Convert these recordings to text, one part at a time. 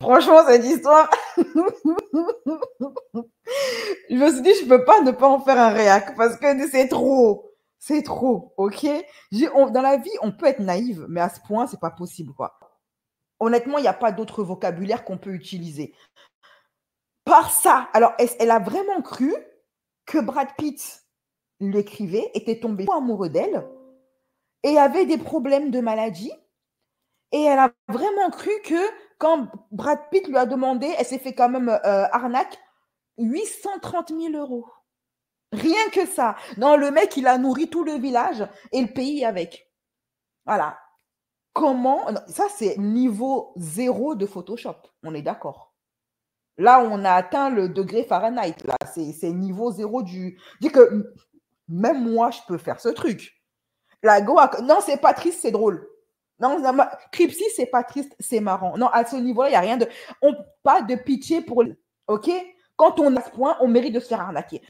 Franchement, cette histoire, je me suis dit, je peux pas ne pas en faire un réac parce que c'est trop. C'est trop, ok? Dans la vie, on peut être naïve, mais à ce point, c'est pas possible, quoi. Honnêtement, il n'y a pas d'autre vocabulaire qu'on peut utiliser. Par ça, alors, elle a vraiment cru que Brad Pitt lui écrivait, était tombé amoureux d'elle et avait des problèmes de maladie. Et elle a vraiment cru que quand Brad Pitt lui a demandé, elle s'est fait quand même arnaque 830 000 euros. Rien que ça. Non, le mec, il a nourri tout le village et le pays avec. Voilà. Comment non, ça, c'est niveau zéro de Photoshop. On est d'accord. Là, on a atteint le degré Fahrenheit. Là, c'est niveau zéro du. Dis que même moi, je peux faire ce truc. La Goa, non, c'est pas triste, c'est drôle. Non, Cripsy, c'est pas triste, c'est marrant. Non, à ce niveau-là, il n'y a rien de. Pas de pitié pour. OK? Quand on a ce point, on mérite de se faire arnaquer.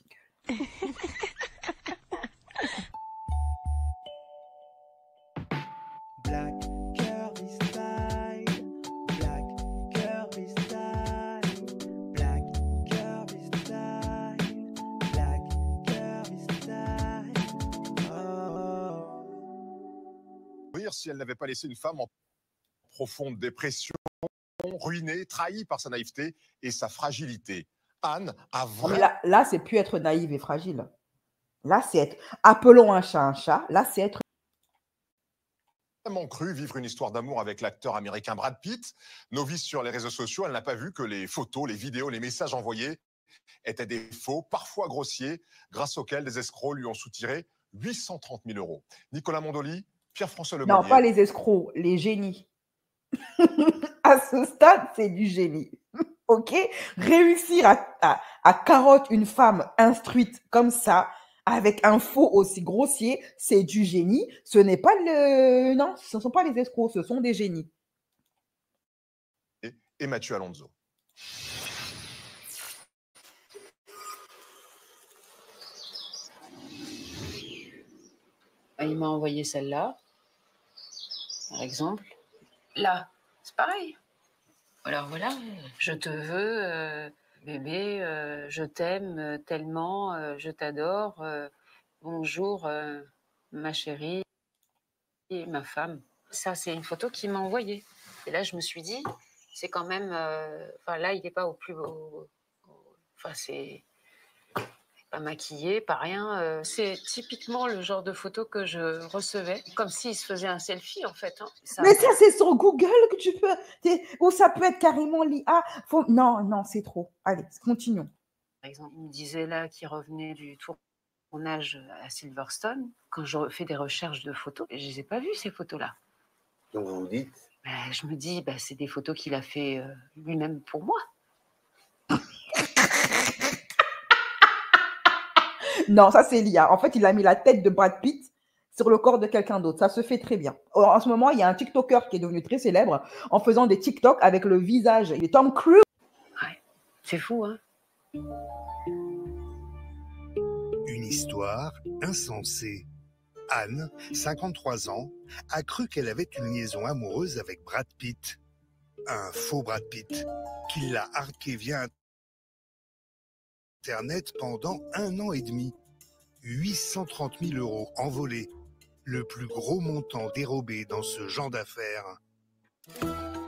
Black curvy style, black curvy style, black curvy style, black curvy style. Oh. Si elle n'avait pas laissé une femme en profonde dépression, ruinée, trahie par sa naïveté et sa fragilité. Anne a vraiment... Là c'est plus être naïve et fragile. Là, c'est être... Appelons un chat. Là, c'est être... vraiment cru vivre une histoire d'amour avec l'acteur américain Brad Pitt. Novice sur les réseaux sociaux, elle n'a pas vu que les photos, les vidéos, les messages envoyés étaient des faux, parfois grossiers, grâce auxquels des escrocs lui ont soutiré 830 000 euros. Nicolas Mondoli, Pierre-François Lemonnier. Non, pas les escrocs, les génies. À ce stade, c'est du génie. OK? Réussir à carotte une femme instruite comme ça, avec un faux aussi grossier, c'est du génie. Ce n'est pas le... Non, ce ne sont pas les escrocs, ce sont des génies. Et Mathieu Alonso. Il m'a envoyé celle-là, par exemple. Là, c'est pareil. Alors voilà, je te veux, bébé, je t'aime tellement, je t'adore. Bonjour, ma chérie et ma femme. Ça, c'est une photo qu'il m'a envoyée. Et là, je me suis dit, c'est quand même... Enfin, là, il n'est pas au plus... Enfin, c'est... Pas maquillé, pas rien. C'est typiquement le genre de photo que je recevais, comme s'il se faisait un selfie en fait. Hein. Mais ça, c'est sur Google que tu peux... Ou ça peut être carrément l'IA. Non, c'est trop. Allez, continuons. Par exemple, il me disait là qu'il revenait du tournage à Silverstone. Quand je fais des recherches de photos, je ne les ai pas vues ces photos-là. Donc vous vous dites je me dis, c'est des photos qu'il a fait lui-même pour moi. Non, ça c'est l'IA. En fait, il a mis la tête de Brad Pitt sur le corps de quelqu'un d'autre. Ça se fait très bien. En ce moment, il y a un TikToker qui est devenu très célèbre en faisant des TikTok avec le visage de Tom Cruise. Ouais, c'est fou, hein? Une histoire insensée. Anne, 53 ans, a cru qu'elle avait une liaison amoureuse avec Brad Pitt. Un faux Brad Pitt, qui l'a harqué via Internet pendant 1 an et demi. 830 000 euros envolés. Le plus gros montant dérobé dans ce genre d'affaires.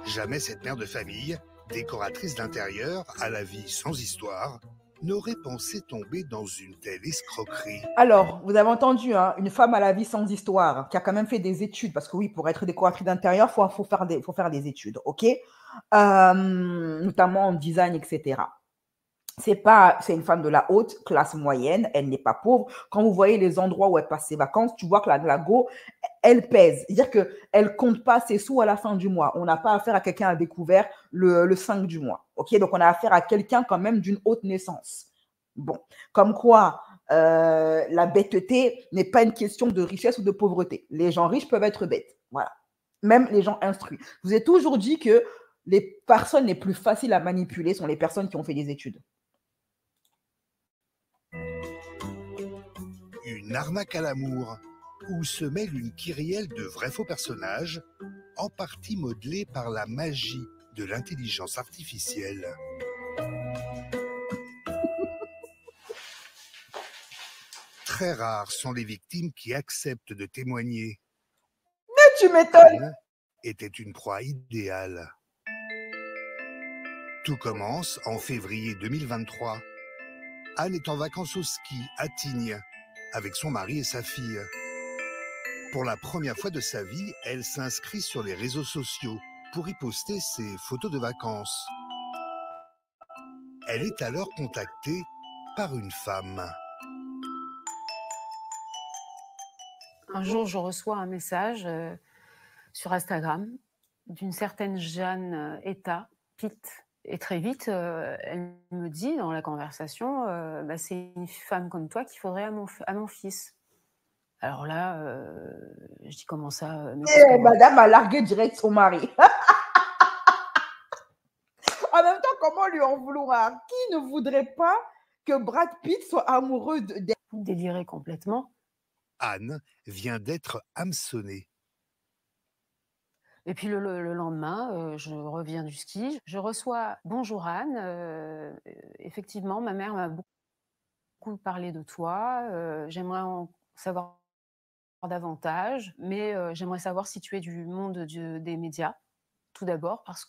Jamais cette mère de famille, décoratrice d'intérieur à la vie sans histoire, n'aurait pensé tomber dans une telle escroquerie. Alors, vous avez entendu, hein, une femme à la vie sans histoire, qui a quand même fait des études, parce que oui, pour être décoratrice d'intérieur, il faut faire des études, ok, notamment en design, etc. C'est une femme de la haute classe moyenne, elle n'est pas pauvre. Quand vous voyez les endroits où elle passe ses vacances, tu vois que la go, elle pèse. C'est-à-dire qu'elle ne compte pas ses sous à la fin du mois. On n'a pas affaire à quelqu'un à découvert le 5 du mois. Ok, donc on a affaire à quelqu'un quand même d'une haute naissance. Bon, comme quoi, la bêteté n'est pas une question de richesse ou de pauvreté. Les gens riches peuvent être bêtes. Voilà. Même les gens instruits. Je vous ai toujours dit que les personnes les plus faciles à manipuler sont les personnes qui ont fait des études. Une arnaque à l'amour, où se mêle une kyrielle de vrais faux personnages, en partie modelés par la magie de l'intelligence artificielle. Très rares sont les victimes qui acceptent de témoigner. Tu m'étonnes. Anne était une proie idéale. Tout commence en février 2023. Anne est en vacances au ski à Tignes avec son mari et sa fille. Pour la première fois de sa vie, elle s'inscrit sur les réseaux sociaux pour y poster ses photos de vacances. Elle est alors contactée par une femme. Un jour, je reçois un message sur Instagram d'une certaine Jeanne Eta Pitt. Et très vite, elle me dit dans la conversation, c'est une femme comme toi qu'il faudrait à mon fils. Alors là, je dis comment ça Madame a largué direct son mari. En même temps, comment lui en vouloir? Qui ne voudrait pas que Brad Pitt soit amoureux d'elle? Délirer complètement. Anne vient d'être hameçonnée. Et puis le lendemain, je reviens du ski. Je reçois « Bonjour Anne, effectivement, ma mère m'a beaucoup parlé de toi. J'aimerais en savoir davantage, mais j'aimerais savoir si tu es du monde des médias, tout d'abord, parce que